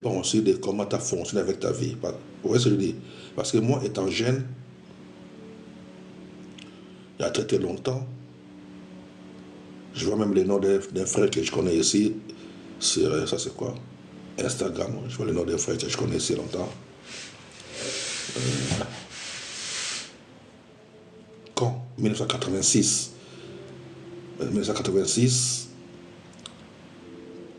Bon, aussi de comment tu as fonctionné avec ta vie. Vous voyez ce que je dis? Parce que moi, étant jeune, il y a très très longtemps, je vois même les noms d'un frère que je connais ici, sur, ça c'est quoi? Instagram, je vois les noms des frères que je connais ici longtemps. Quand 1986. 1986,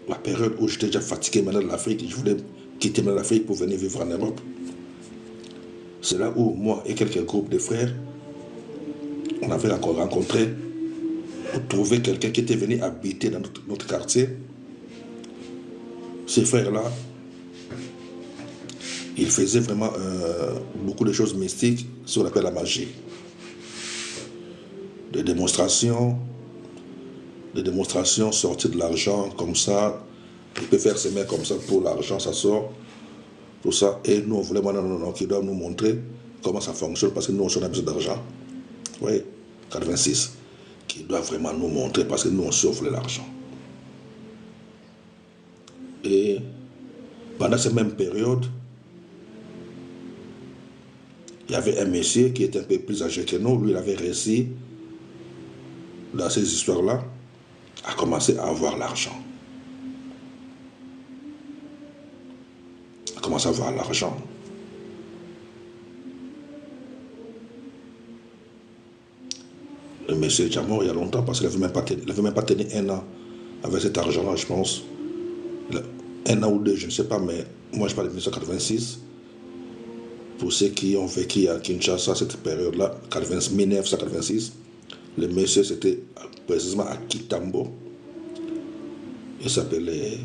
la période où j'étais déjà fatigué maintenant de l'Afrique, je voulais quitter maintenant l'Afrique pour venir vivre en Europe. C'est là où moi et quelques groupes de frères, on avait encore rencontré pour trouver quelqu'un qui était venu habiter dans notre quartier. Ces frères-là, ils faisaient vraiment beaucoup de choses mystiques, ce qu'on appelle la magie. Des démonstrations sorties de l'argent comme ça. Il peut faire ses mains comme ça pour l'argent, ça sort. Tout ça. Et nous, on voulait maintenant qu'ils doivent nous montrer comment ça fonctionne parce que nous, on a besoin d'argent. Oui, 86. Qui doivent vraiment nous montrer parce que nous, on voulait l'argent. Et pendant cette même période, il y avait un monsieur qui était un peu plus âgé que nous. Lui, il avait réussi, dans ces histoires-là, à commencer à avoir l'argent. À commencer à avoir l'argent. Le monsieur est déjà mort il y a longtemps parce qu'il n'avait même pas tenu un an avec cet argent-là, je pense. Un an ou deux, je ne sais pas, mais moi je parle de 1986. Pour ceux qui ont vécu à Kinshasa cette période-là, 1986, le monsieur c'était précisément à Kitambo. Il s'appelait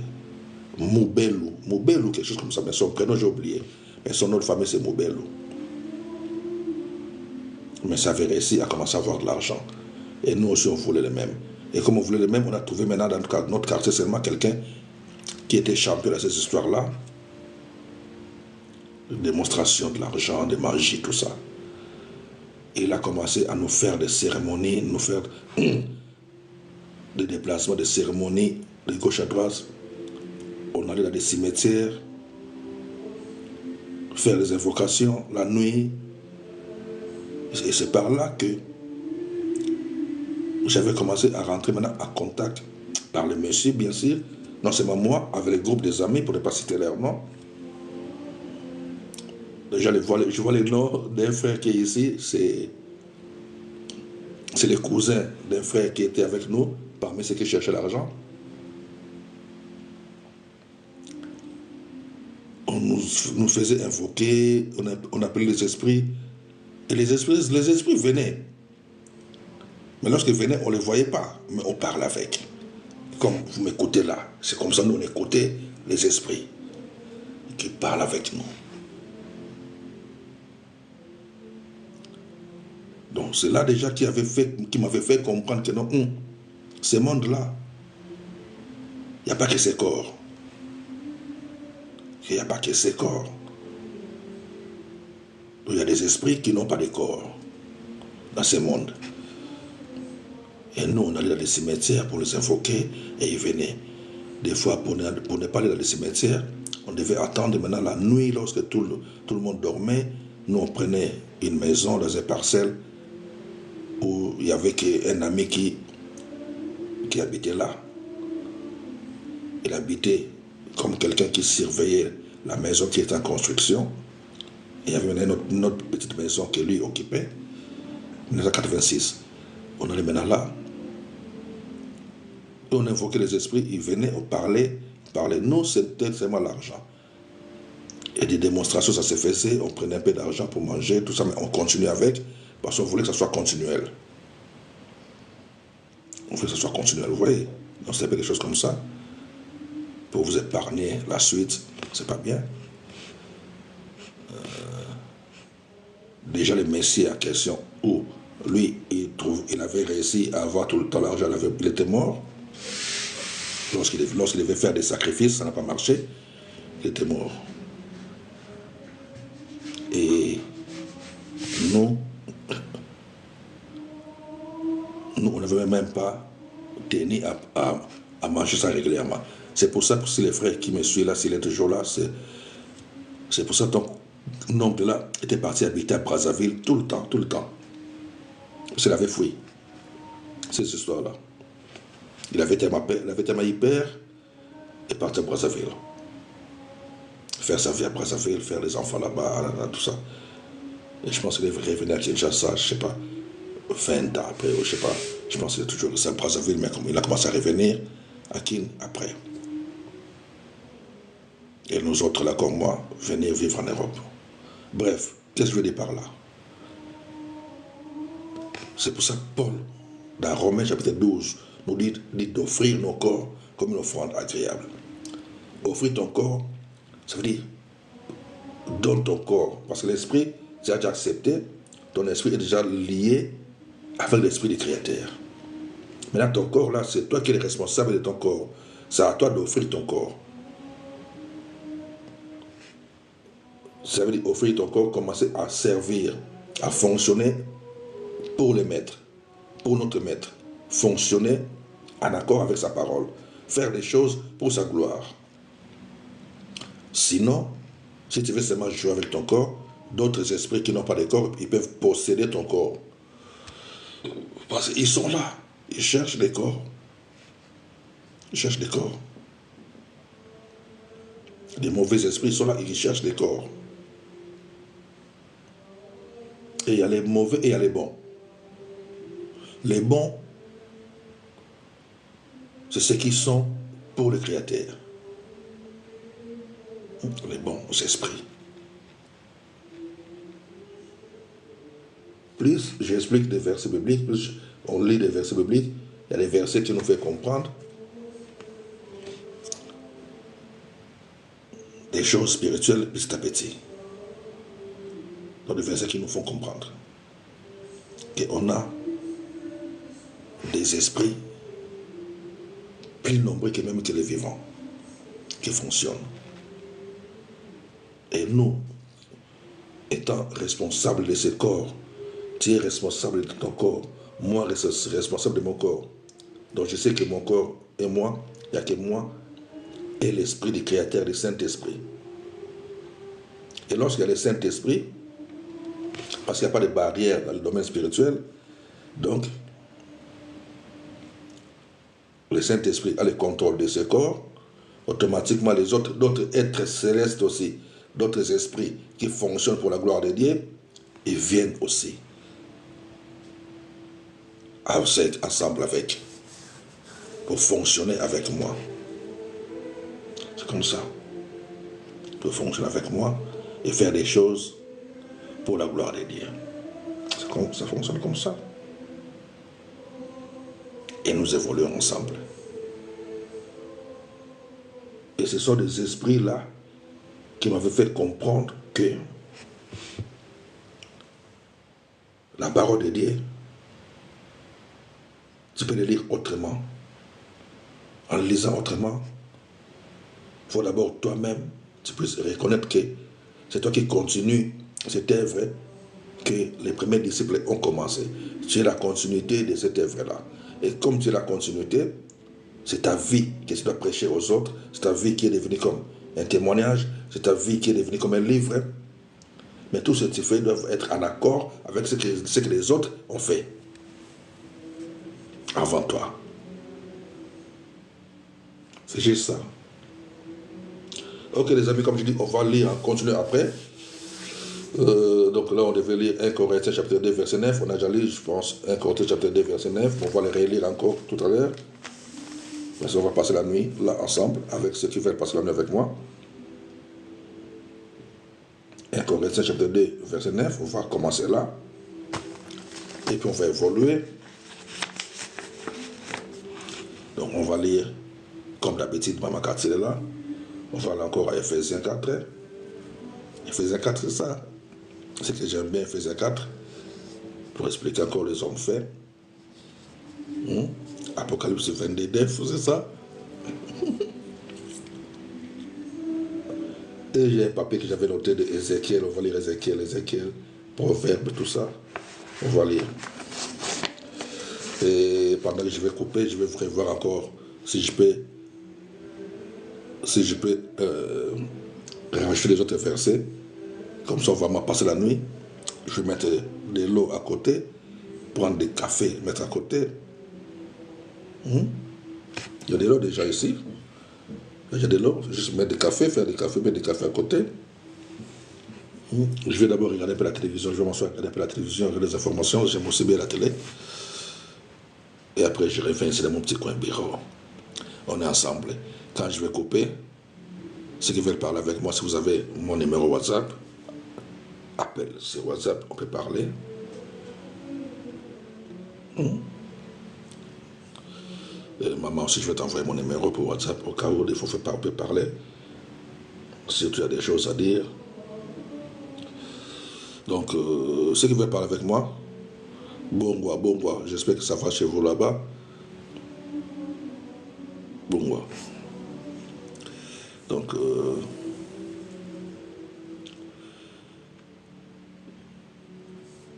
Moubelou, quelque chose comme ça, mais son prénom j'ai oublié. Mais son nom de famille c'est Moubelou. Mais ça avait réussi à commencer à avoir de l'argent. Et nous aussi on voulait le même. Et comme on voulait le même, on a trouvé maintenant dans notre quartier seulement quelqu'un qui était champion de ces histoires-là. De démonstration de l'argent, de magie, tout ça. Et il a commencé à nous faire des cérémonies, nous faire des déplacements, des cérémonies de gauche à droite. On allait dans des cimetières, faire des invocations la nuit. Et c'est par là que j'avais commencé à rentrer maintenant en contact par le monsieur, bien sûr, non seulement moi, avec le groupe des amis, pour ne pas citer leur nom. Déjà, je vois les noms d'un frère qui est ici, c'est le cousin d'un frère qui était avec nous, parmi ceux qui cherchaient l'argent. On nous faisait invoquer, on appelait les esprits, et les esprits venaient. Mais lorsqu'ils venaient, on ne les voyait pas, mais on parlait avec. Comme vous m'écoutez là, c'est comme ça nous on écoutait les esprits qui parlent avec nous. Donc c'est là déjà qui m'avait fait comprendre que non, ce monde-là, il n'y a pas que ces corps. Il n'y a pas que ces corps. Il y a des esprits qui n'ont pas de corps dans ce monde. Et nous, on allait dans les cimetières pour les invoquer et ils venaient. Des fois, pour ne pas aller dans les cimetières, on devait attendre maintenant la nuit lorsque tout le monde dormait. Nous, on prenait une maison dans une parcelle où il y avait un ami qui habitait là. Il habitait comme quelqu'un qui surveillait la maison qui était en construction. Et il y avait une autre petite maison que lui occupait. 1986. On allait maintenant là. Et on invoquait les esprits, ils venaient, on parlait. Nous, c'était seulement l'argent. Et des démonstrations, ça se faisait. On prenait un peu d'argent pour manger, tout ça, mais on continuait avec, parce qu'on voulait que ça soit continuel. On voulait que ça soit continuel, vous voyez. Donc, c'est un peu des choses comme ça. Pour vous épargner la suite, c'est pas bien. Déjà, le messie à question où lui, il avait réussi à avoir tout le temps l'argent, il était mort. Lorsqu'il devait faire des sacrifices, ça n'a pas marché. Il était mort. Et nous, on n'avait même pas tenu à manger ça régulièrement. C'est pour ça que si les frères qui me suivent là, s'il est toujours là, c'est pour ça que ton oncle là était parti habiter à Brazzaville tout le temps, tout le temps. Parce qu'il avait fui. C'est cette histoire-là. Il avait tellement hyper et parti à Brazzaville. Faire sa vie à Brazzaville, faire les enfants là-bas, tout ça. Et je pense qu'il est revenu à Kinshasa, je ne sais pas, 20 ans après, je ne sais pas. Je pense qu'il est toujours resté à Brazzaville, mais il a commencé à revenir à Kin après. Et nous autres là comme moi, venir vivre en Europe. Bref, qu'est-ce que je veux dire par là? C'est pour ça que Paul, dans Romains chapitre 12, nous dit d'offrir nos corps comme une offrande agréable. Offrir ton corps, ça veut dire donne ton corps. Parce que l'esprit, c'est déjà accepté, ton esprit est déjà lié avec l'esprit du Créateur. Maintenant, ton corps là, c'est toi qui es responsable de ton corps. C'est à toi d'offrir ton corps. Ça veut dire offrir ton corps, commencer à servir, à fonctionner pour le maître, pour notre maître. Fonctionner en accord avec sa parole. Faire les choses pour sa gloire. Sinon, si tu veux seulement jouer avec ton corps, d'autres esprits qui n'ont pas de corps, ils peuvent posséder ton corps. Parce qu'ils sont là. Ils cherchent des corps. Ils cherchent des corps. Les mauvais esprits sont là, ils cherchent des corps. Et il y a les mauvais et il y a les bons. Les bons, c'est ceux qui sont pour le Créateur. Les bons esprits. Plus j'explique des versets bibliques, plus on lit des versets bibliques, il y a des versets qui nous font comprendre des choses spirituelles petit à petit. Donc des versets qui nous font comprendre qu'on a des esprits plus nombreux que même que les vivants qui fonctionnent. Et nous, étant responsables de ce corps, tu es responsable de ton corps, moi responsable de mon corps. Donc je sais que mon corps et moi, il n'y a que moi et l'esprit du Créateur, du Saint-Esprit. Et lorsqu'il y a le Saint-Esprit, parce qu'il n'y a pas de barrière dans le domaine spirituel, donc le Saint-Esprit a le contrôle de ce corps, automatiquement d'autres êtres célestes aussi, d'autres esprits qui fonctionnent pour la gloire de Dieu, ils viennent aussi ensemble avec, pour fonctionner avec moi. C'est comme ça. Pour fonctionner avec moi et faire des choses pour la gloire de Dieu. Ça fonctionne comme ça. Et nous évoluons ensemble. Et ce sont des esprits-là qui m'avaient fait comprendre que la parole de Dieu, tu peux le lire autrement. En le lisant autrement, il faut d'abord toi-même, tu puisses reconnaître que c'est toi qui continues cette œuvre que les premiers disciples ont commencé. Tu es la continuité de cette œuvre-là. Et comme tu es la continuité, c'est ta vie que tu dois prêcher aux autres, c'est ta vie qui est devenue comme un témoignage, c'est ta vie qui est devenue comme un livre. Mais tout ce que tu fais doit être en accord avec ce que les autres ont fait avant toi. C'est juste ça. Ok les amis, comme je dis, on va lire, continuer après. Donc là, on devait lire 1 Corinthiens chapitre 2, verset 9. On a déjà lu, je pense, 1 Corinthiens chapitre 2, verset 9. On va les relire encore tout à l'heure. Parce qu'on va passer la nuit là ensemble avec ceux qui veulent passer la nuit avec moi. 1 Corinthiens chapitre 2, verset 9. On va commencer là. Et puis on va évoluer. Donc on va lire, comme d'habitude, Maman Cathy est là. On va aller encore à Ephésiens 4. Ephésiens 4, c'est ça. C'est que j'aime bien Ephésiens 4. Pour expliquer encore les hommes faits. Apocalypse 22, 9, c'est ça. Et j'ai un papier que j'avais noté de Ézéchiel. On va lire Ézéchiel, Proverbe, tout ça. On va lire. Et pendant que je vais couper, je vais prévoir encore, si je peux, si je peux rajouter les autres versets, comme ça on va passer la nuit. Je vais mettre de l'eau à côté, prendre des cafés, mettre à côté. Il y a de l'eau déjà ici. Il y a de l'eau, juste mettre des cafés, faire des cafés, mettre des cafés à côté. Je vais d'abord regarder un peu la télévision, je vais m'asseoir regarder un peu la télévision, regarder les informations, j'aime aussi bien la télé. Et après, je reviens ici dans mon petit coin bureau. On est ensemble. Quand je vais couper, ceux qui veulent parler avec moi, si vous avez mon numéro WhatsApp, appelle sur WhatsApp, on peut parler. Maman aussi, je vais t'envoyer mon numéro pour WhatsApp au cas où des fois on peut parler. Si tu as des choses à dire. Donc, ceux qui veulent parler avec moi, Bongwa, j'espère que ça va chez vous là-bas. Bongwa. Donc,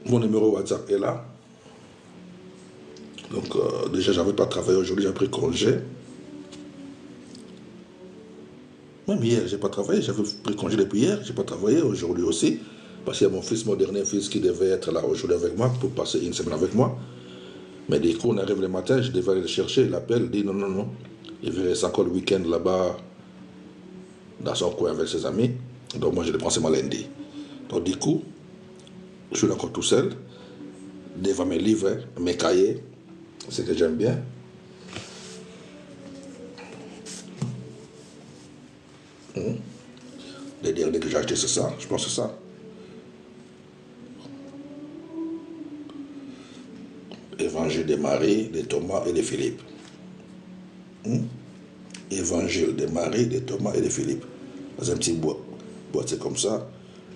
mon numéro WhatsApp est là. Donc, déjà, je n'avais pas travaillé aujourd'hui, j'ai pris congé. Même hier, je n'ai pas travaillé, j'avais pris congé depuis hier, je n'ai pas travaillé aujourd'hui aussi. Parce qu'il y a mon dernier fils qui devait être là aujourd'hui avec moi pour passer une semaine avec moi. Mais du coup, on arrive le matin, je devais aller le chercher, il appelle, il dit non. Il reste encore le week-end là-bas, dans son coin avec ses amis. Donc moi, je le prends seulement lundi. Donc du coup, je suis encore tout seul, devant mes livres, mes cahiers, ce que j'aime bien. Les derniers que j'ai achetés, c'est ça, je pense que c'est ça. Évangile de Marie, de Thomas et de Philippe. Évangile de Marie, de Thomas et de Philippe. Dans un petit boîtier comme ça.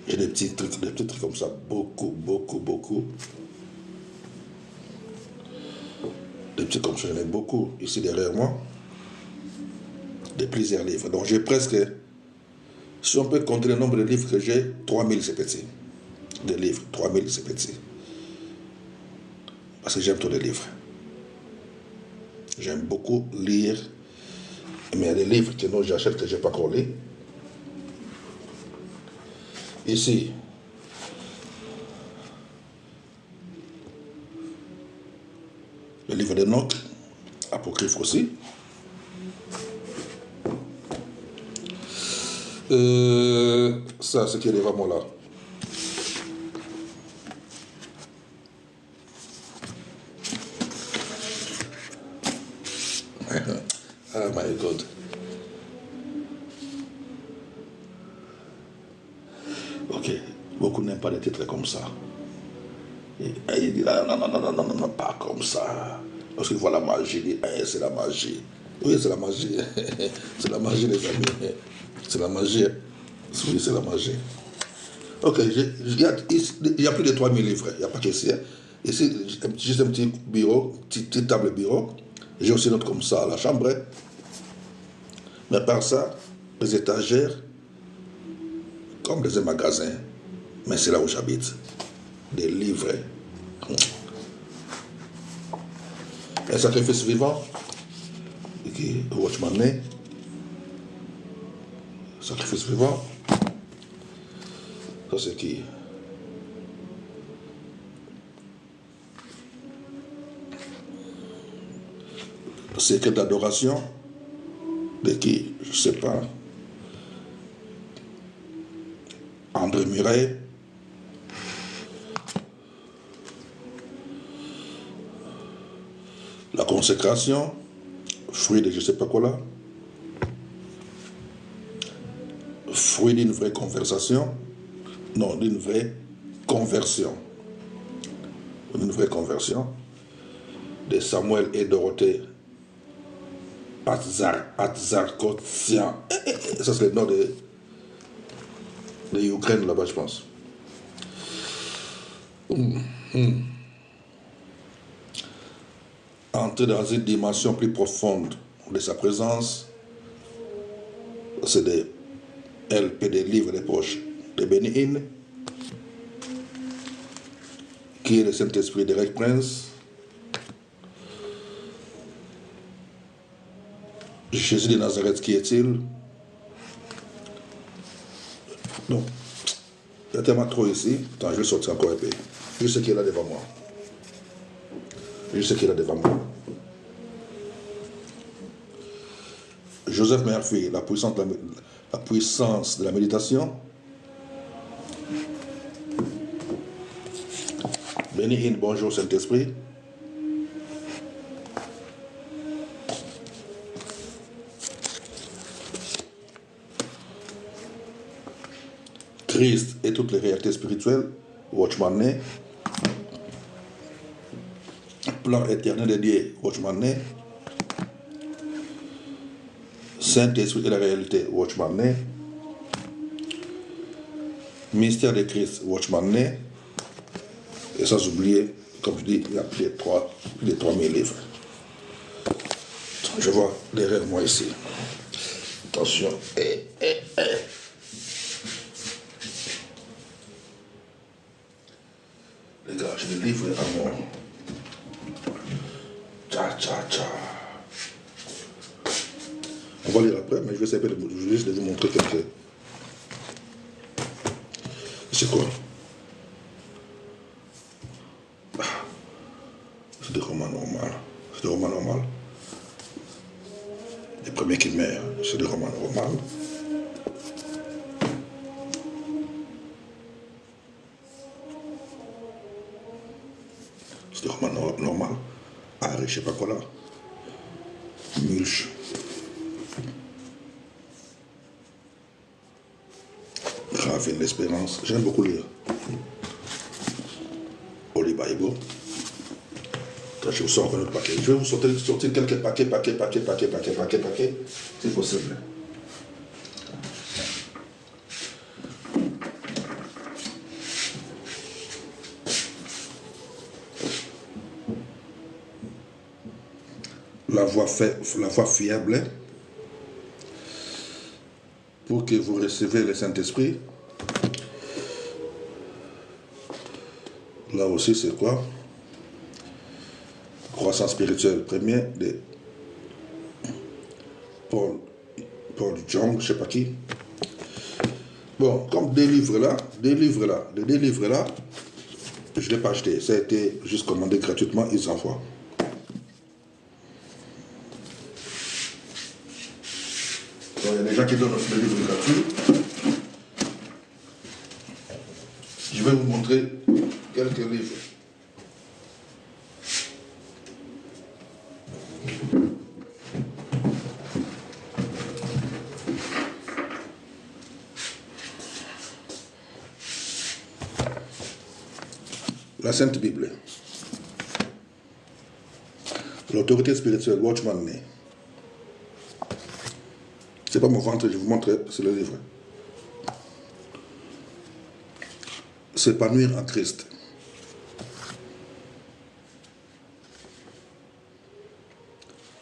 J'ai des petits trucs comme ça, beaucoup. Des petits comme ça, j'en ai beaucoup ici derrière moi. De plusieurs livres. Donc j'ai presque, si on peut compter le nombre de livres que j'ai, 3000 c'est petit. De livres, 3000 c'est petit. Parce que j'aime tous les livres. J'aime beaucoup lire. Mais il y a des livres que non, j'achète que je n'ai pas encore lu. Ici, le livre d'Enoch, apocryphe aussi. Ça, c'est qui est devant moi là. Ah, my God. Ok, beaucoup n'aiment pas les titres comme ça. Et il dit non, pas comme ça. Parce qu'il voit la magie, il dit, c'est la magie. Oui, c'est la magie. C'est la magie, les amis. C'est la magie. Oui, c'est la magie. Ok, il y a plus de 3000 livres. Il n'y a pas qu'ici. Ici, juste un petit bureau, petite table bureau. J'ai aussi une autre comme ça à la chambre. Mais par ça, les étagères, comme dans un magasin. Mais c'est là où j'habite. Des livres. Un sacrifice vivant. Okay, Watchman Nee. Sacrifice vivant. Ça c'est qui? Secret d'adoration. De qui? Je ne sais pas. André Muret. La consécration. Fruit de je ne sais pas quoi là. Fruit d'une vraie conversation. Non, d'une vraie conversion. D'une vraie conversion. De Samuel et Dorothée Atzarkotsian. Ça c'est le nom de Ukraine là-bas, je pense. Entrer dans une dimension plus profonde de sa présence, c'est des LP, des livres des poches de Benny Hinn, qui est le Saint-Esprit d'Eric Prince, Jésus de Nazareth, qui est-il? Donc, il y a tellement trop ici. Attends, je vais sortir encore un peu. Je sais qu'il est là devant moi. Je sais qu'il est là devant moi. Joseph Murphy, la puissance de la méditation. Benny Hinn, bonjour Saint-Esprit. Christ et toutes les réalités spirituelles, Watchman Nee. Plan éternel de Dieu, Watchman Nee. Saint-Esprit et la réalité, Watchman Nee. Mystère de Christ, Watchman Nee. Et sans oublier, comme je dis, il y a plus de 3000 livres. Je vois derrière moi ici. Attention. Les gars, je vais livrer à moi. Tcha. On va lire après, mais je vais essayer juste de vous montrer quelques. C'est quoi? C'est des romans normaux. Les premiers qui meurent, c'est des romans normaux. C'est des romans normaux. Ah, je sais pas quoi là. Mulch. Ravine l'espérance. J'aime beaucoup lire. Holy Bible. Je vous sors un autre paquet. Je vais vous sortir quelques paquets. C'est possible. La voie fiable pour que vous recevez le Saint-Esprit. Là aussi, c'est quoi? Croissance spirituelle première de Paul Jong, je ne sais pas qui. Bon, comme des livres là, je ne l'ai pas acheté. Ça a été juste commandé gratuitement, ils envoient. Il y a des gens qui donnent aussi des livres gratuits. Je vais vous montrer quelques livres. La Sainte Bible. L'autorité spirituelle, Watchman Nee. C'est pas mon ventre, je vous montre, c'est le livre. S'épanouir en Christ.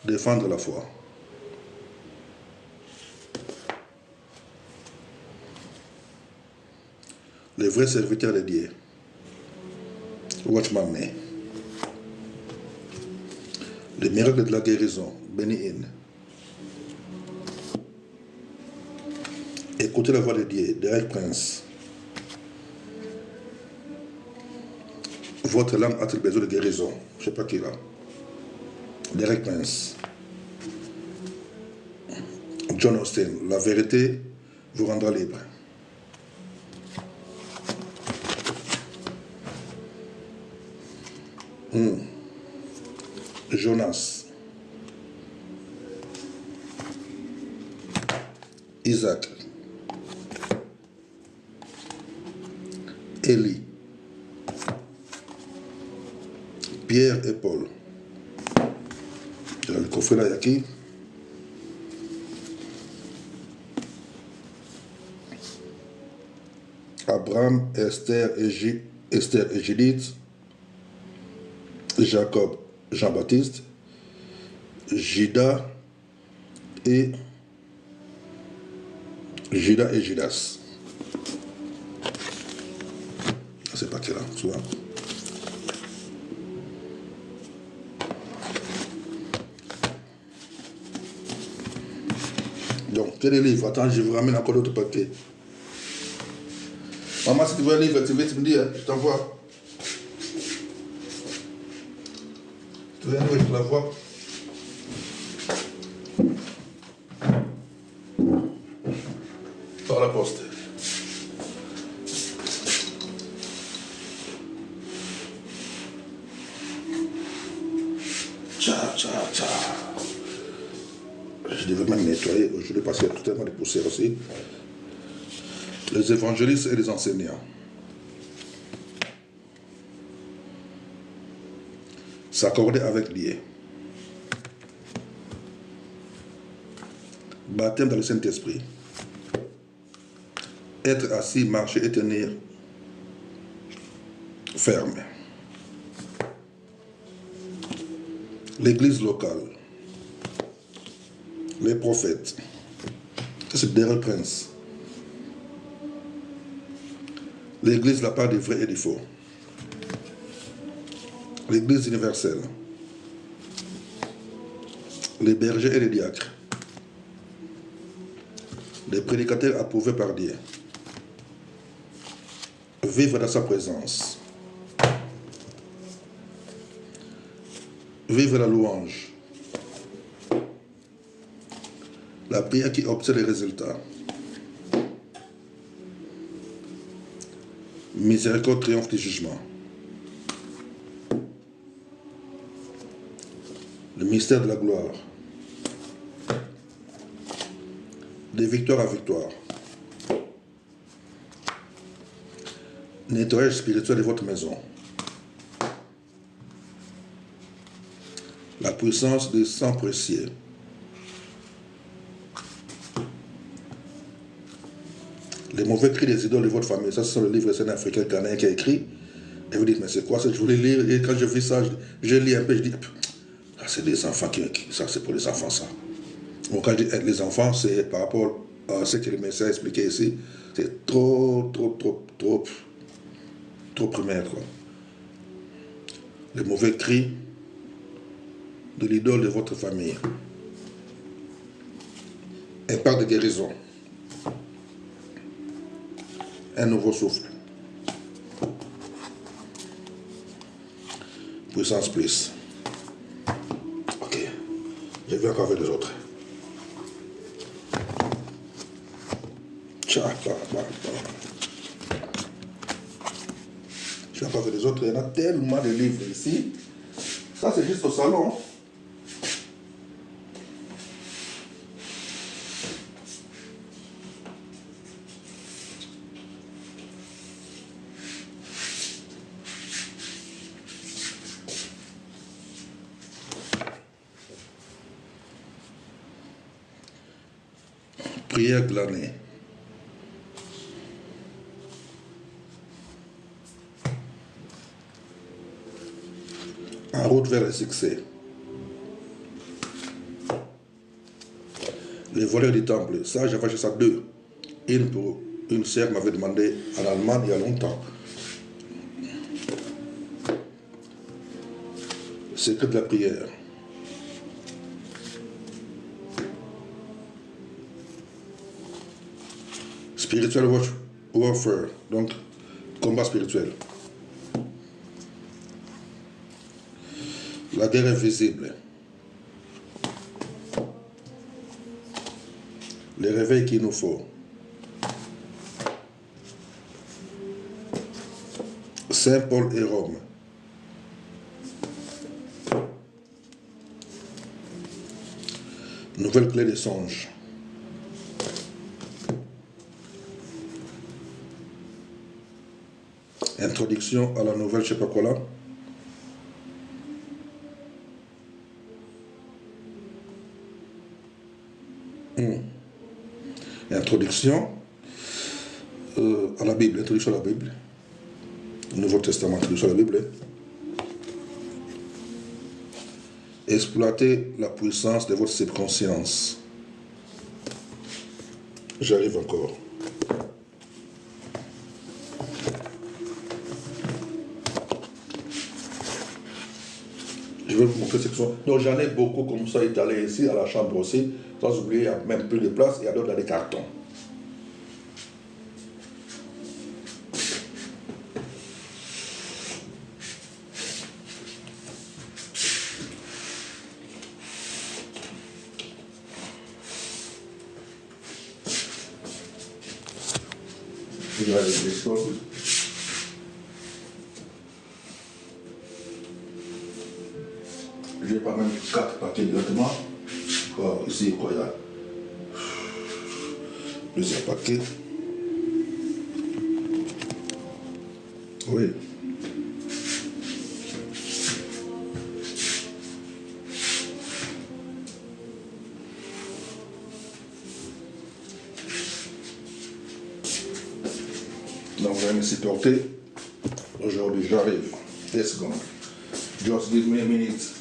Défendre la foi. Les vrais serviteurs de Dieu. Watchman Nee. Les miracles de la guérison. Benny Hinn. Écoutez la voix de Dieu. Derek Prince. Votre langue a-t-il besoin de guérison? Je ne sais pas qui là. Derek Prince. John Austin. La vérité vous rendra libre. Jonas. Isaac. Élie. Pierre et Paul. Le coffret là, il y a qui? Abraham, Esther et Judith. Jacob, Jean-Baptiste. Judas et Judas. C'est pas quel là, tu vois. Donc, quel est le livre? Attends, je vous ramène encore d'autres papiers. Maman, si tu veux un livre, tu me dis, hein, je t'envoie. Tu veux un livre, je te l'envoie. Par la poste. Tcha. Je devais même nettoyer aujourd'hui parce qu'il y a tellement de poussière aussi. Les évangélistes et les enseignants. S'accorder avec lié. Baptême dans le Saint-Esprit. Être assis, marcher et tenir ferme. L'église locale. Les prophètes. C'est derrière prince. L'église, la part des vrais et des faux. L'église universelle. Les bergers et les diacres. Les prédicateurs approuvés par Dieu. Vivre dans sa présence. Vivre la louange. La prière qui obtient les résultats. Miséricorde triomphe du jugement. Le mystère de la gloire. De victoire à victoire. Nettoyage spirituel de votre maison. La puissance du sang précieux. Les mauvais cris des idoles de votre famille. Ça, c'est le livre d'un Africain ghanéen qui a écrit. Et vous dites, mais c'est quoi ça? Je voulais lire. Et quand je vis ça, je lis un peu, je dis, ah, c'est des enfants ça, c'est pour les enfants, ça. Donc, quand je dis les enfants, c'est par rapport à ce que le Messie a expliqué ici. C'est trop primaire, quoi. Les mauvais cris de l'idole de votre famille. Impact de guérison. Un nouveau souffle. Puissance plus. Ok. Je vais encore avec les autres. Je vais encore avec les autres. Il y en a tellement de livres ici. Ça, c'est juste au salon. Prière glanée. En route vers le succès. Les voleurs du temple. Ça, j'avais acheté ça 2. Une pour une sœur m'avait demandé en Allemagne il y a longtemps. Secret de la prière. Spiritual warfare, donc combat spirituel. La guerre invisible. Les réveils qu'il nous faut. Saint Paul et Rome. Nouvelle clé des songes. Introduction à la nouvelle, je ne sais pas quoi là. Introduction à la Bible, introduction à la Bible. Nouveau Testament, introduction à la Bible. Exploitez la puissance de votre subconscience. J'arrive encore. Je vais vous montrer ce que sont. Donc j'en ai beaucoup comme ça étalés ici à la chambre aussi. Sans oublier, il n'y a même plus de place, il y a d'autres dans des cartons. Je vais aller à l'école. Je n'ai pas même 4 paquets directement. Ici, quoi, il y a plusieurs paquets. Oui. Donc, vous allez me supporter. Aujourd'hui, j'arrive. 10 secondes. Just give me a minute.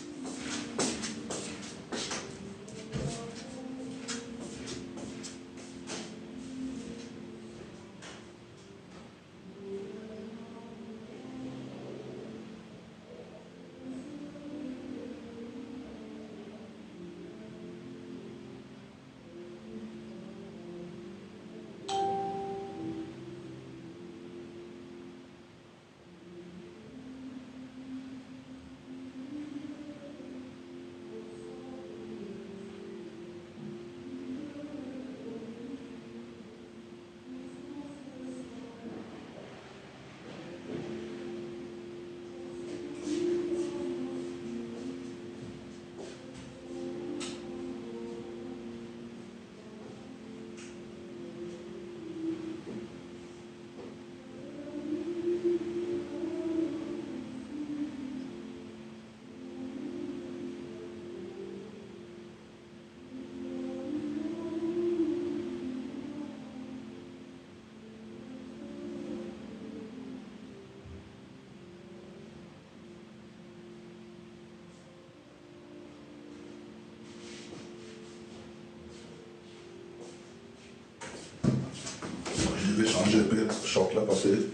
Je vais changer un peu le short là parce que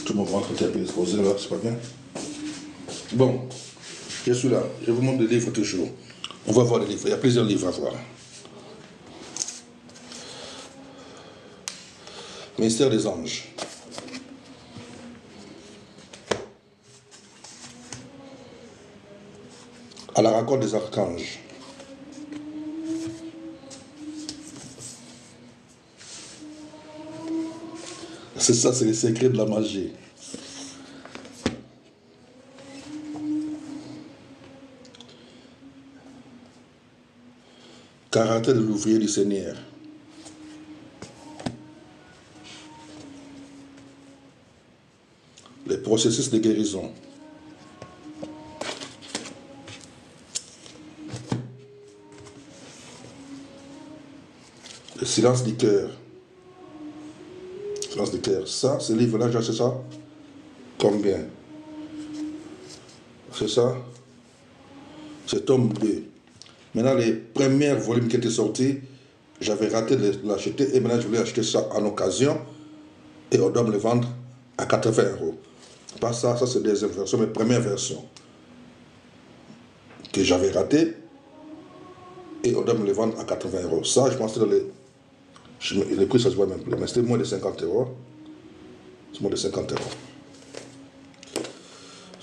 tout mon ventre est un peu exposé là, c'est pas bien. Bon, je suis là, je vous montre les livres toujours. On va voir les livres, il y a plusieurs livres à voir. Mystère des anges. À la rencontre des archanges. C'est ça, c'est les secrets de la magie. Caractère de l'ouvrier du Seigneur. Les processus de guérison. Le silence du cœur. Silence du cœur. Ça, ce livre-là, j'ai acheté ça. Combien? C'est ça. C'est tome 2. Maintenant, les premiers volumes qui étaient sortis, j'avais raté de l'acheter et maintenant je voulais acheter ça en occasion et on doit me le vendre à 80 €. Pas ça, ça c'est deuxième version, mais première version que j'avais raté et on doit me le vendre à 80 €. Ça, je pensais dans les prix, ça se voit même plus, mais c'était moins de 50 €. C'est moins de 50 €.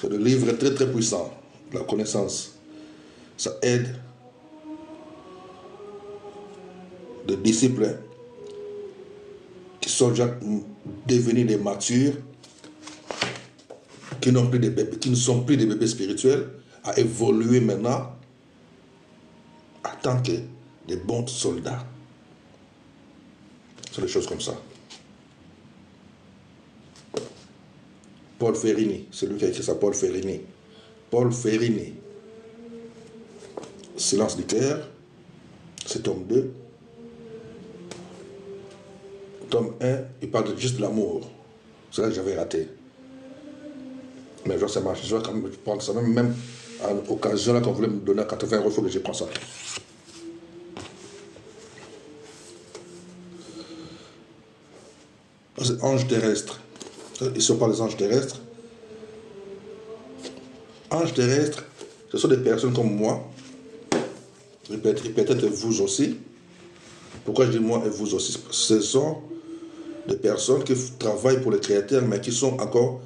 C'est un livre très très puissant, la connaissance. Ça aide des disciples qui sont déjà devenus des matures, qui n'ont plus de bébés, qui ne sont plus des bébés spirituels, à évoluer maintenant en tant que des bons soldats. C'est des choses comme ça. Paul Ferrini, c'est lui qui a écrit ça, Paul Ferrini. Paul Ferrini. Silence du cœur, c'est tome 2. Tome 1, il parle juste de l'amour. C'est là que j'avais raté. Mais genre, ça marche. Je vais quand même prendre ça, même à l'occasion, là, quand vous voulez me donner 80 €, il faut que je prenne ça. C'est anges terrestres. Ils ne sont pas les anges terrestres. Anges terrestres, ce sont des personnes comme moi, et peut-être vous aussi. Pourquoi je dis moi et vous aussi? Ce sont des personnes qui travaillent pour le Créateur, mais qui sont encore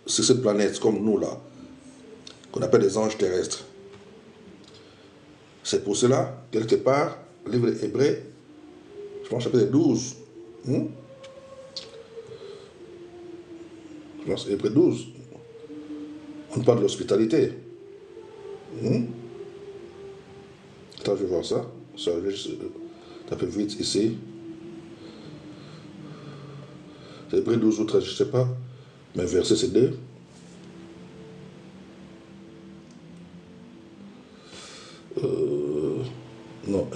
sur cette planète, comme nous là, qu'on appelle des anges terrestres. C'est pour cela, quelque part, le livre Hébreu, je pense chapitre 12, Non, c'est Hébreux 12. On parle de l'hospitalité. Attends, je vais voir ça. Ça va juste un peu vite ici. C'est Hébreux 12 ou 13, je ne sais pas. Mais verset, c'est 2. Non,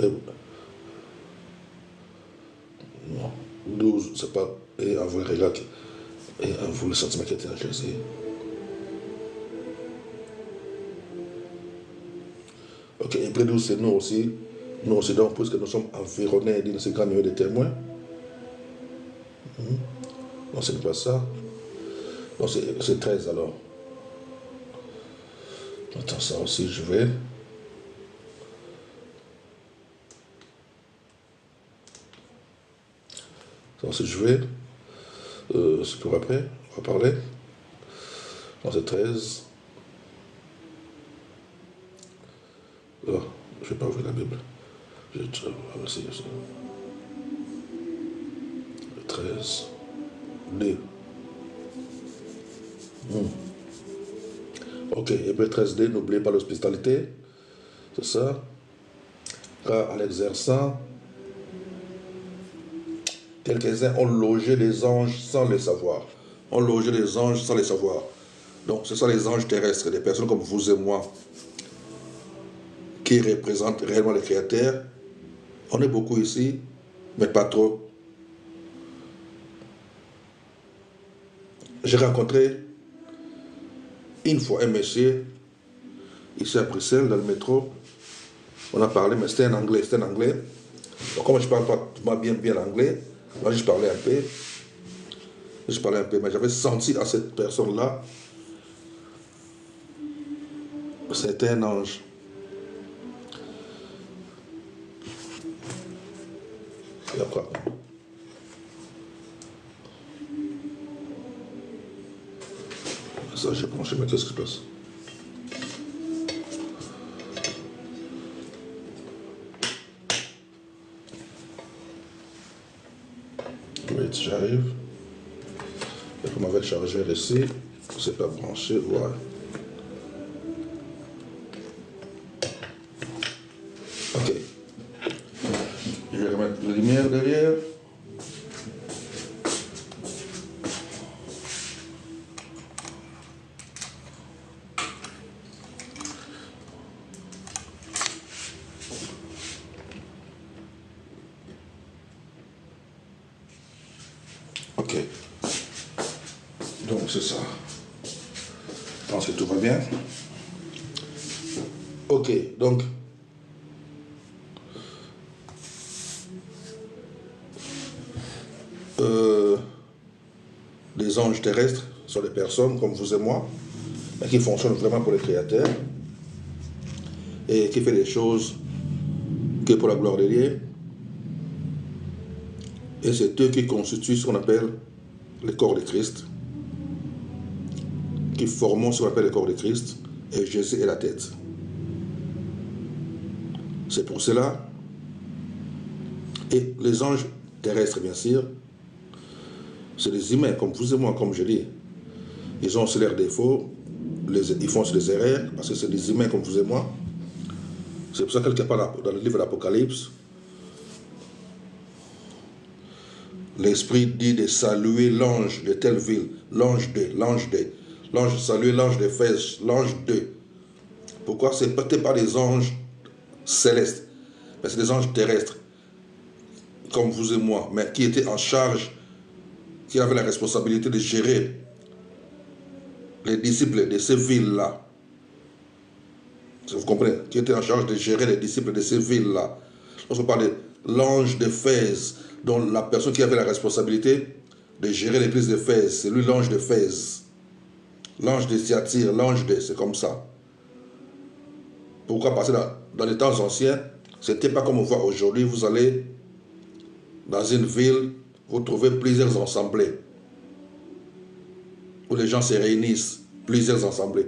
non, 12, c'est pas. Et en vrai, regarde. Et en vous, le sentiment qui était à Jésus. Ok, Hébreux 12, c'est nous aussi. Nous aussi, donc, puisque nous sommes environnés d'une si grande nuée de témoins. Non, ce n'est pas ça. Non, c'est 13 alors. Attends, ça aussi, je vais. Ça aussi, je vais. C'est pour après, on va parler. Non, c'est 13. Oh, je ne vais pas ouvrir la Bible. Je vais essayer ça. 13. D. Ok, Hébreux 13D, n'oubliez pas l'hospitalité. C'est ça. Car en l'exerçant, quelques-uns ont logé les anges sans le savoir. Ont logé les anges sans le savoir. Donc, ce sont les anges terrestres, des personnes comme vous et moi, qui représentent réellement le Créateur. On est beaucoup ici, mais pas trop. J'ai rencontré une fois un monsieur, ici à Bruxelles, dans le métro. On a parlé, mais c'était un anglais, Donc, comme je ne parle pas bien anglais, moi je parlais un peu. Mais j'avais senti à cette personne-là, c'était un ange. Il y a quoi? Ça, j'ai branché, mais qu'est-ce qui se passe? Oui, j'arrive. Et comme avec le chargeur ici, c'est pas branché, voilà. Ok. Je vais remettre la lumière derrière. Ok. Donc c'est ça. Je pense que tout va bien. Ok, donc les anges terrestres sont des personnes comme vous et moi, mais qui fonctionnent vraiment pour le Créateur et qui font des choses que pour la gloire de Dieu. Et c'est eux qui constituent ce qu'on appelle le corps de Christ, qui forment ce qu'on appelle le corps de Christ, et Jésus est la tête. C'est pour cela, et les anges terrestres, bien sûr, c'est des humains, comme vous et moi, comme je dis. Ils ont aussi leurs défauts, ils font aussi des erreurs, parce que c'est des humains comme vous et moi. C'est pour ça que quelque part dans le livre de l'Apocalypse, l'Esprit dit de saluer l'ange de telle ville, l'ange saluer l'ange d'Éphèse, l'ange 2. Pourquoi? Ce n'est peut-être pas des anges célestes, mais c'est des anges terrestres, comme vous et moi, mais qui étaient en charge, qui avaient la responsabilité de gérer les disciples de ces villes-là. Vous comprenez? Qui étaient en charge de gérer les disciples de ces villes-là. Lorsqu'on parle de l'ange d'Éphèse, dont la personne qui avait la responsabilité de gérer l'église d'Éphèse, c'est lui l'ange d'Éphèse. L'ange de Thyatire, l'ange de... C'est comme ça. Pourquoi? Parce que dans les temps anciens, ce n'était pas comme on voit aujourd'hui. Vous allez dans une ville, vous trouvez plusieurs assemblées où les gens se réunissent, plusieurs assemblées.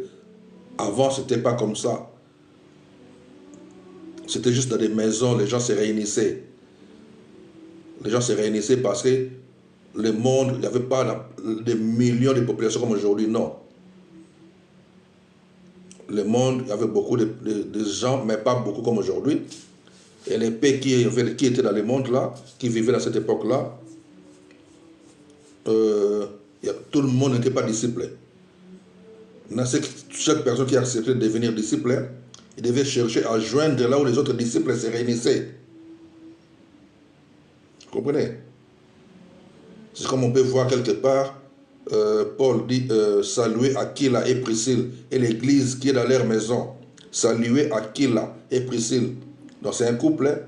Avant, ce n'était pas comme ça. C'était juste dans des maisons, les gens se réunissaient. Les gens se réunissaient parce que le monde, il n'y avait pas des millions de populations comme aujourd'hui, non. Le monde, il y avait beaucoup de gens, mais pas beaucoup comme aujourd'hui. Et les pays qui étaient dans le monde là, qui vivaient à cette époque-là, tout le monde n'était pas disciple. Chaque personne qui acceptait de devenir disciple, il devait chercher à joindre là où les autres disciples se réunissaient. Vous comprenez? C'est comme on peut voir quelque part, Paul dit saluer Aquila et Priscille et l'église qui est dans leur maison. Saluer Aquila et Priscille. Donc c'est un couple, hein,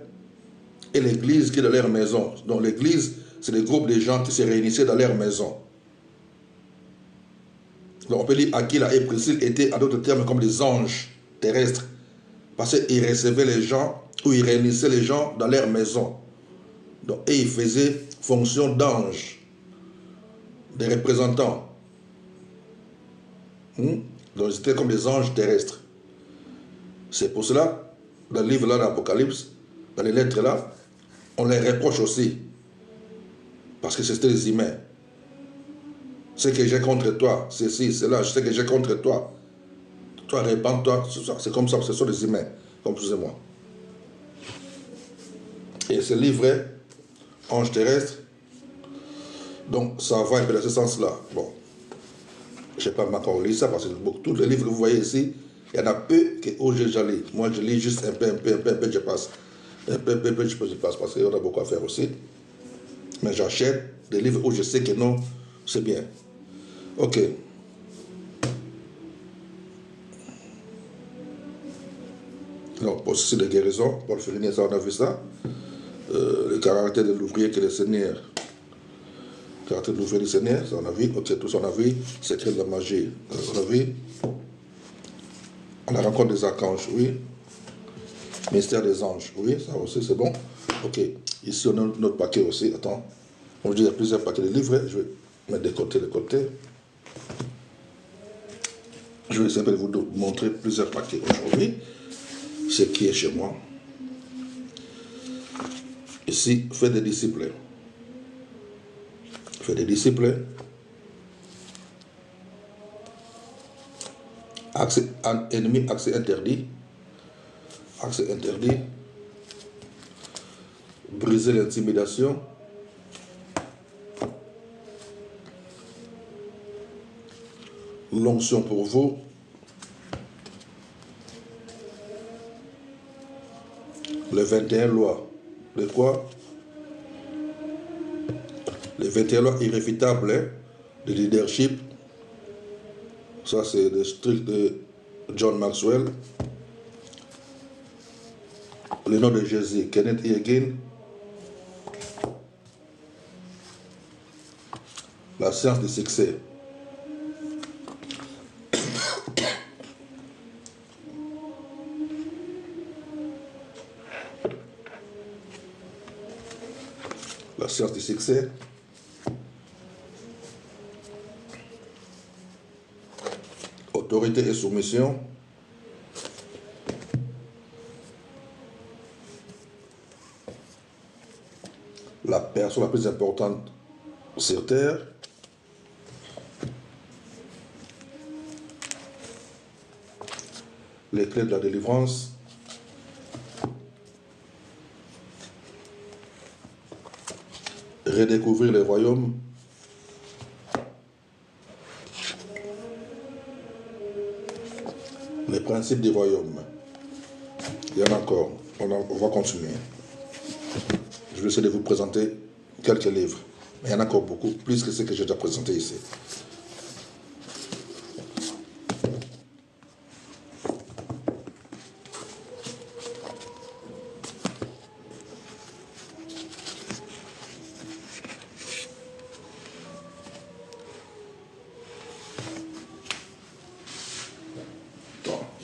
et l'église qui est dans leur maison. Donc l'église, c'est des groupes de gens qui se réunissaient dans leur maison. Donc on peut dire Aquila et Priscille étaient à d'autres termes comme des anges terrestres. Parce qu'ils recevaient les gens, ou ils réunissaient les gens dans leur maison. Donc, et ils faisaient fonction d'anges, des représentants. Donc ils étaient comme des anges terrestres. C'est pour cela, dans le livre là d'Apocalypse, dans les lettres là, on les reproche aussi. Parce que c'était des humains. Ce que j'ai contre toi, ceci, cela, ce que j'ai contre toi. Toi, répands-toi, c'est comme ça, ce sont des humains, comme vous et moi. Et ce livre, Ange terrestre, donc ça va un peu dans ce sens-là. Bon, je n'ai pas encore lu ça parce que tous les livres que vous voyez ici, il y en a peu où je lis. Moi, je lis juste un peu, je passe. Un peu, je passe parce qu'il y en a beaucoup à faire aussi. Mais j'achète des livres où je sais que non, c'est bien. Ok. Donc, processus de guérison, Paul Férénier, ça on a vu ça. Le caractère de l'ouvrier que le Seigneur. Le caractère de l'ouvrier du Seigneur, ça on a vu. Ok, tout ça on a vu. Secret de la magie, on a vu. À la rencontre des archanges, oui. Mystère des anges, oui, ça aussi c'est bon. Ok, ici on a notre paquet aussi. Attends, on dit il y a plusieurs paquets de livres. Je vais mettre de côté. Je vais essayer de vous montrer plusieurs paquets aujourd'hui. Ce qui est chez moi. Ici, fait des disciples. Fait des disciples. Accès ennemi, accès interdit. Accès interdit. Briser l'intimidation. L'onction pour vous. Les 21 lois. De quoi? Les 21 lois irréfutables de leadership. Ça, c'est des trucs de John Maxwell. Le nom de Jésus, Kenneth Hagin. La science du succès. La science du succès. Autorité et soumission. La personne la plus importante sur terre. Les clés de la délivrance. Redécouvrir les royaumes. Les principes du royaume. Il y en a encore. On va continuer. Je vais essayer de vous présenter quelques livres. Mais il y en a encore beaucoup, plus que ce que j'ai déjà présenté ici.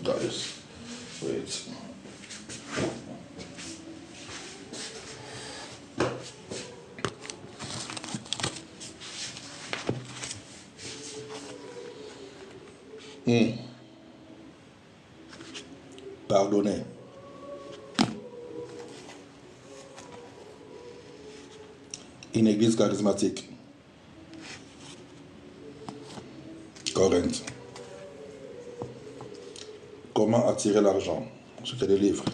Guys, wait. Pardonner. Une église charismatique. Corinthe. Comment attirer l'argent? C'était des livres.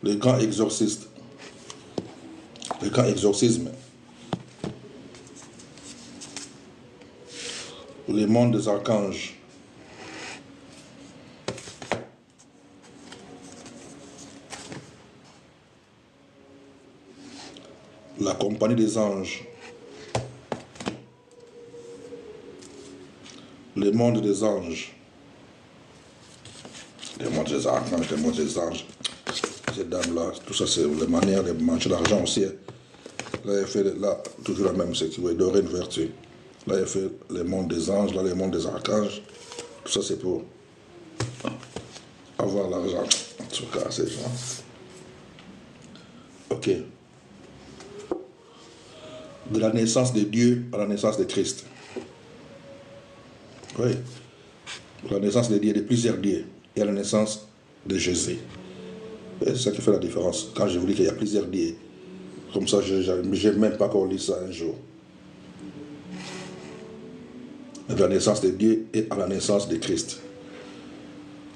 Les grands exorcistes. Les grands exorcismes. Les mondes des archanges. La compagnie des anges. Les mondes des anges. Les mondes des archanges, les mondes des anges. Ces dames-là, tout ça, c'est les manières de manger l'argent aussi. Là, il fait là, toujours la même, c'est qu'il veut dorer une vertu. Là, il fait les mondes des anges, là, les mondes des archanges. Tout ça, c'est pour avoir l'argent. En tout cas, ces gens. Ok. De la naissance de Dieu à la naissance de Christ. Oui. De la naissance de Dieu, de plusieurs dieux, et à la naissance de Jésus. C'est ça qui fait la différence. Quand je vous dis qu'il y a plusieurs dieux, comme ça, je n'ai même pas encore lu ça un jour. De la naissance de Dieu et à la naissance de Christ.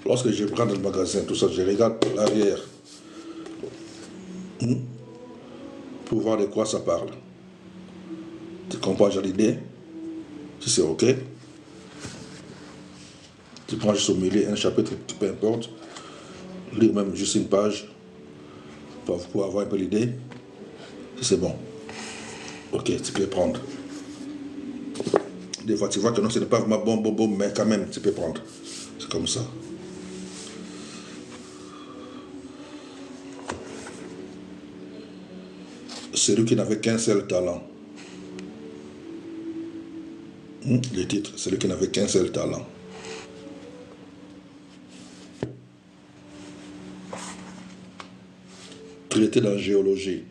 Lorsque je prends dans le magasin, tout ça, je regarde l'arrière pour voir de quoi ça parle. Tu comprends déjà l'idée? Si c'est OK, tu prends juste au milieu un chapitre, peu importe, lire même juste une page pour avoir un peu l'idée. Si c'est bon, OK, tu peux prendre. Des fois, tu vois que non, ce n'est pas vraiment bon, mais quand même, tu peux prendre. C'est comme ça. Celui qui n'avait qu'un seul talent. Le titre, celui qui n'avait qu'un seul talent. Traité dans géologie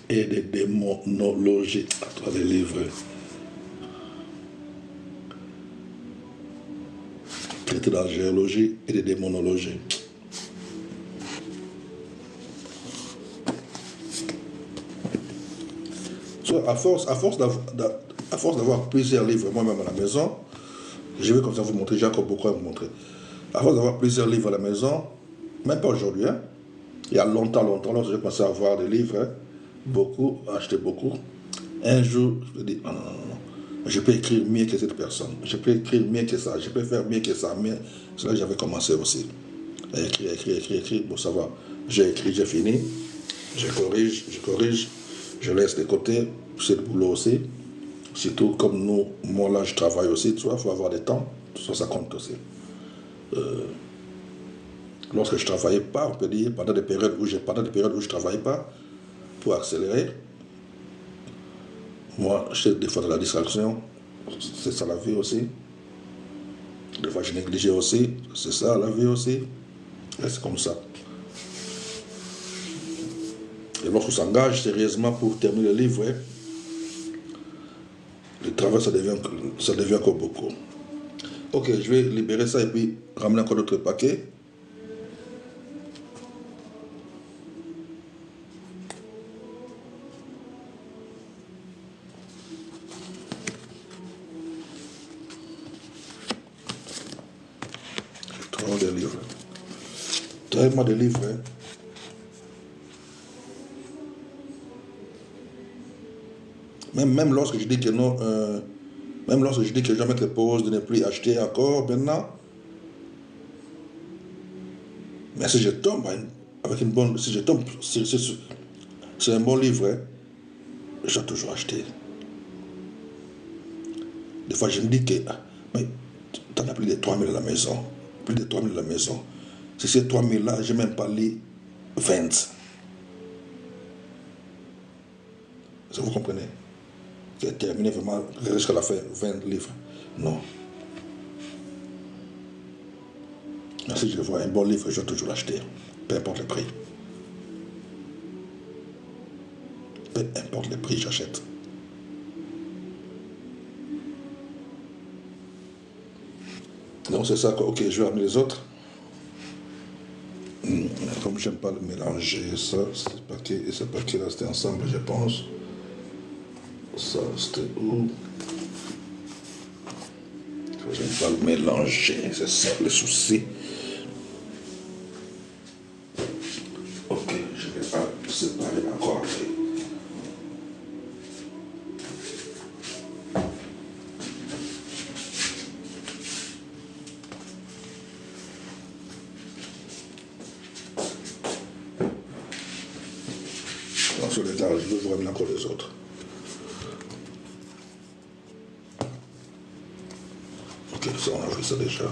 et des démonologies. À toi les livres. Traité dans géologie et des démonologies. À force d'avoir plusieurs livres moi-même à la maison, je vais comme ça vous montrer, j'ai encore beaucoup à vous montrer. À force d'avoir plusieurs livres à la maison, même pas aujourd'hui, hein, il y a longtemps, lorsque j'ai commencé à avoir des livres, hein, beaucoup, acheter beaucoup, un jour, je me dis, non, je peux écrire mieux que cette personne, je peux écrire mieux que ça, je peux faire mieux que ça, mais c'est là que j'avais commencé aussi. À écrire, bon ça va, j'ai écrit, j'ai fini, je corrige, je laisse de côté, c'est le boulot aussi. Surtout comme moi là je travaille aussi, tu vois, il faut avoir des temps, tout ça compte aussi. Lorsque je ne travaillais pas, on peut dire, pendant des périodes où je ne travaillais pas, pour accélérer, moi, j'ai des fois de la distraction, c'est ça la vie aussi. Des fois je négligeais aussi, c'est ça la vie aussi. Et c'est comme ça. Et lorsqu'on s'engage sérieusement pour terminer le livre, hein, le travail, ça devient encore beaucoup. Ok, je vais libérer ça et puis ramener encore d'autres paquets. Trop de livres. Tellement de livres. Hein. Même lorsque je dis que non, même lorsque je dis que je vais mettre pause, de ne plus acheter encore maintenant. Mais si je tombe avec une bonne, si je tombe sur un bon livre, hein, je vais toujours acheter. Des fois, je me dis que, mais tu en as plus de 3000 à la maison. Plus de 3000 à la maison. Si ces 3000-là, je n'ai même pas lu 20. Vous comprenez? J'ai terminé vraiment jusqu'à la fin, 20 livres. Non. Mais si je vois un bon livre, je vais toujours l'acheter. Peu importe le prix. Peu importe le prix, j'achète. Donc c'est ça que, ok, je vais amener les autres. Comme j'aime pas le mélanger, ça, ce paquet et ce paquet-là, c'était ensemble, je pense. Ça, c'était où? Je ne vais pas le mélanger, c'est ça le souci. Ok, je vais pas séparer encore après. Donc sur l'étage, je devrais mettre encore les autres. Ok, ça on a vu ça déjà.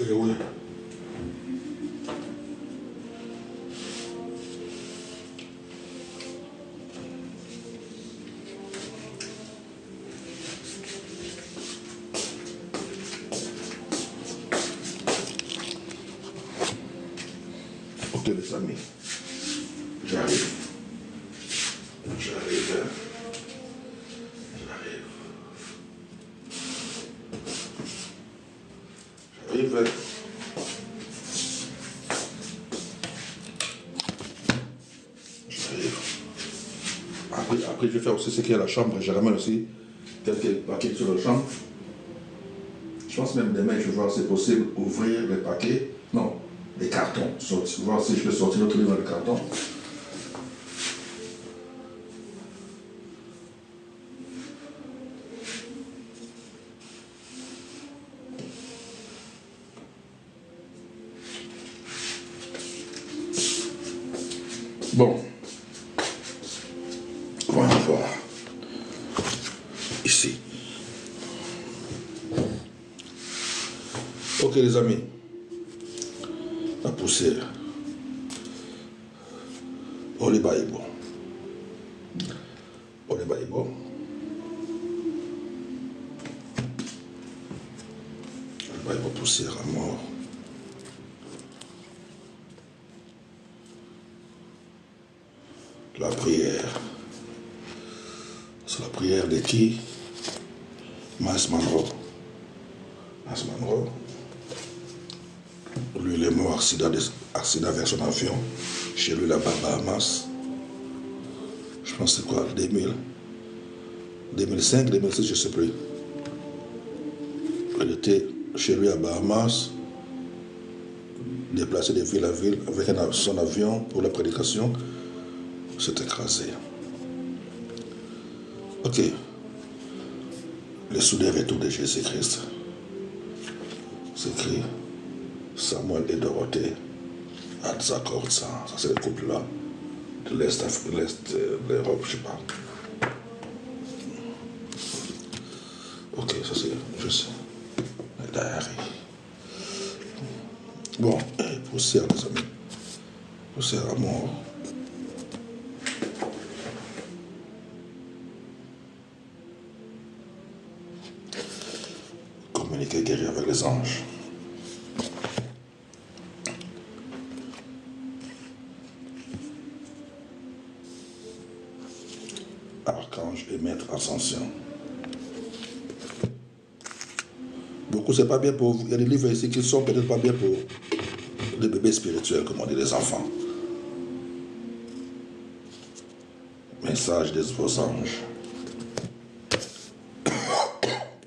Oui. Ok les amis, j'arrive. J'arrive. Après, je vais faire aussi ce qu'il y a à la chambre. Je ramène aussi quelques paquets sur la chambre. Je pense même demain, je vais voir si c'est possible ouvrir les paquets. Non, les cartons. Voir si je peux sortir notre livre dans le carton. Bon. Voyons voir. Ici. Ok les amis. La poussière. On les baille bon. On les baille bon. On baille bon poussière à mort. La prière. C'est la prière de qui? Myles Munroe. Myles Munroe. Lui, il est mort accident avec son avion. Chez lui, là-bas, Bahamas. Je pense que c'est quoi, 2005, 2006, je ne sais plus. Il était chez lui à Bahamas, déplacé de ville à ville avec son avion pour la prédication. S'est écrasé. Ok. Le soudain retour de Jésus-Christ. C'est écrit Samuel et Dorothée à Zakortza. Ça, c'est le couple-là de l'Est de l'Europe, je sais pas. Ok, ça c'est juste le diary. Bon, poussière, les amis. Poussière à mort. Communiquer, guérir avec les anges. Archange et maître ascension. Beaucoup, c'est pas bien pour vous. Il y a des livres ici qui sont peut-être pas bien pour les bébés spirituels, comme on dit, les enfants. Message des vos anges.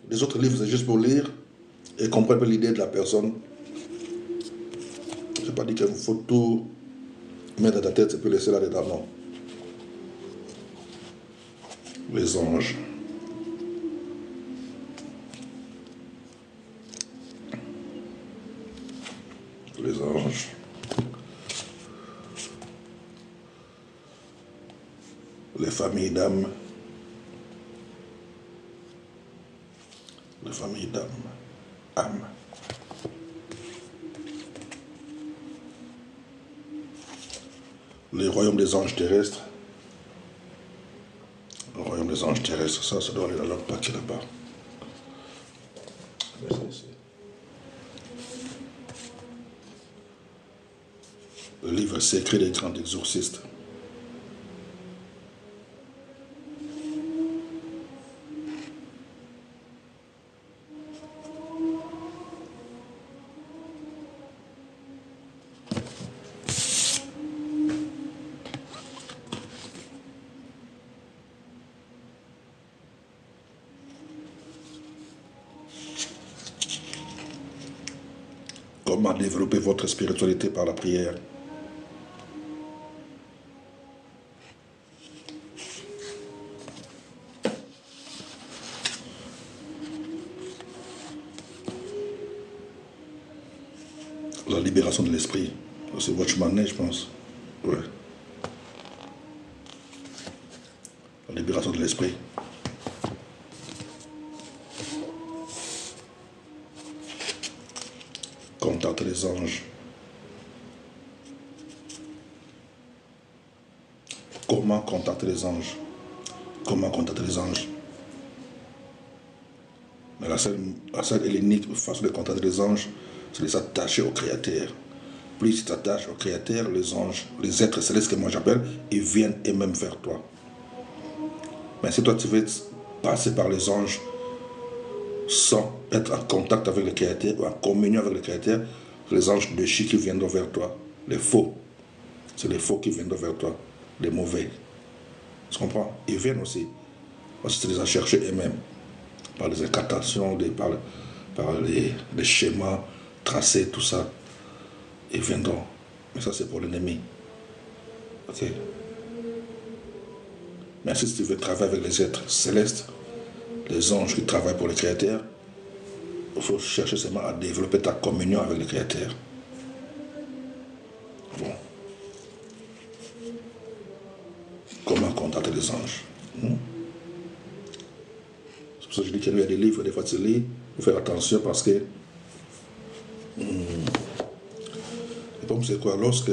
Les autres livres, c'est juste pour lire et comprendre l'idée de la personne. Je n'ai pas dit qu'il faut tout mettre dans ta tête et puis laisser là-dedans, non. Les anges. Les anges. Les familles d'âmes. Les familles d'âmes. Âmes. Les royaumes des anges terrestres. Le royaume des anges terrestres, ça doit aller dans l'autre paquet là-bas. Le livre secret des grands exorcistes. Comment développer votre spiritualité par la prière? La libération de l'esprit. C'est Watchman, je pense. Ouais. La libération de l'esprit. Contacte les anges. Comment contacter les anges? Comment contacter les anges? Mais la seule et l'unique façon de contacter les anges, c'est de s'attacher au Créateur. Plus tu t'attaches au Créateur, les anges, les êtres célestes que moi j'appelle, ils viennent eux-mêmes vers toi. Mais si toi tu veux passer par les anges sans être en contact avec le Créateur ou en communion avec le Créateur, les anges de chi qui viendront vers toi, les faux, c'est les faux qui viendront vers toi, les mauvais. Tu comprends? Ils viennent aussi. Parce que tu les as cherchés eux-mêmes, par les incantations, par les schémas tracés, tout ça. Ils viendront. Mais ça, c'est pour l'ennemi. Ok? Mais si tu veux travailler avec les êtres célestes, les anges qui travaillent pour le Créateur, il faut chercher seulement à développer ta communion avec le Créateur. Bon. Comment contacter les anges? C'est pour ça que je dis qu'il y a des livres, des fois tu lis, il faut faire attention parce que le problème c'est quoi? Lorsque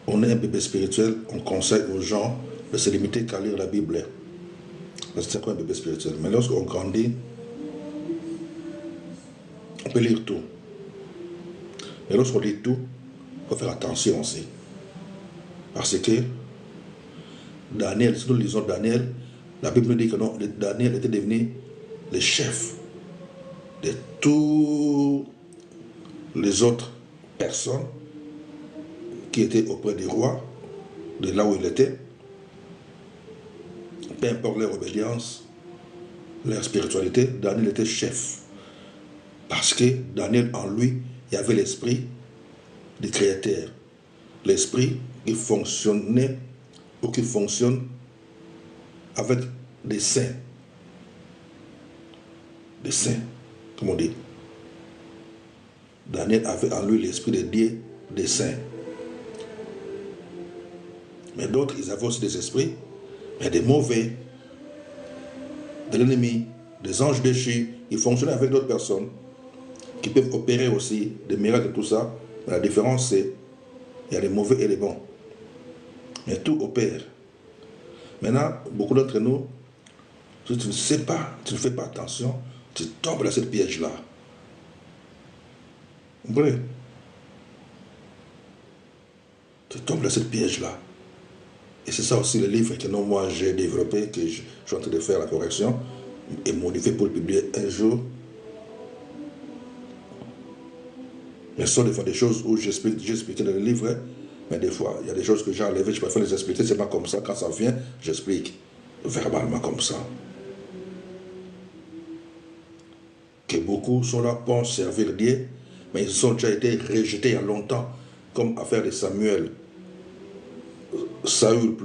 on est un bébé spirituel, on conseille aux gens de se limiter qu'à lire la Bible. Parce que c'est quoi un bébé spirituel? Mais lorsqu'on grandit, on peut lire tout. Mais lorsqu'on lit tout, il faut faire attention aussi. Parce que Daniel, si nous lisons Daniel, la Bible nous dit que non, Daniel était devenu le chef de toutes les autres personnes qui étaient auprès du roi, de là où il était. Peu importe leur obédience, leur spiritualité, Daniel était chef. Parce que Daniel, en lui, il y avait l'esprit du Créateur. L'esprit qui fonctionnait ou qui fonctionne avec des saints. Des saints, comme on dit. Daniel avait en lui l'esprit de Dieu, des saints. Mais d'autres, ils avaient aussi des esprits, mais des mauvais, de l'ennemi, des anges déchus. Ils fonctionnaient avec d'autres personnes qui peuvent opérer aussi des miracles et tout ça. Mais la différence, c'est il y a les mauvais et les bons. Mais tout opère. Maintenant, beaucoup d'entre nous, si tu ne sais pas, tu ne fais pas attention, tu tombes dans ce piège-là. Vous comprenez? Tu tombes dans ce piège-là. Et c'est ça aussi le livre que non, moi j'ai développé, que je suis en train de faire la correction et modifier pour le publier un jour. Mais ce sont des fois des choses où j'explique dans le livre, mais des fois, il y a des choses que j'ai enlevées, je préfère les expliquer, c'est pas comme ça, quand ça vient, j'explique verbalement comme ça. Que beaucoup sont là pour servir Dieu, mais ils ont déjà été rejetés il y a longtemps, comme affaire de Samuel. Saül,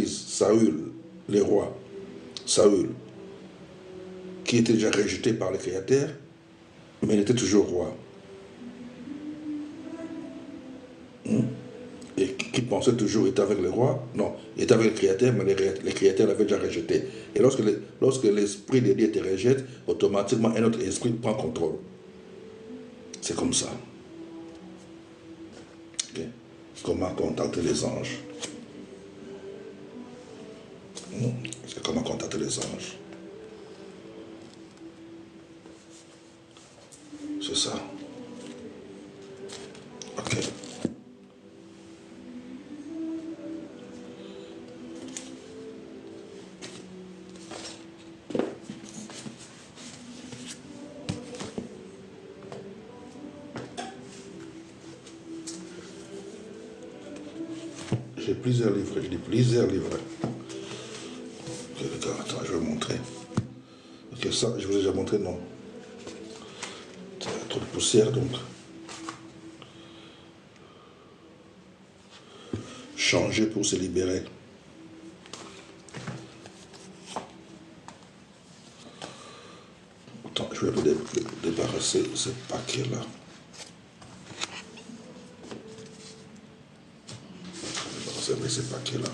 Saül, le roi, Saül, qui était déjà rejeté par le Créateur, mais il était toujours roi. Et qui pensait toujours être avec le roi, non, il était avec le Créateur, mais le Créateur l'avait déjà rejeté. Et lorsque l'esprit de Dieu te rejette, automatiquement un autre esprit prend contrôle. C'est comme ça. Okay. Comment contacter les anges? C'est comment contacter les anges. C'est ça. Ok. J'ai plusieurs livres, je lis plusieurs livres. Ok, d'accord, attends, je vais vous montrer. Ok, ça, je vous ai déjà montré, non. Trop de poussière, donc. Changer pour se libérer. Attends, je vais vous débarrasser ce paquet-là. Débarrasser avec ce paquet-là.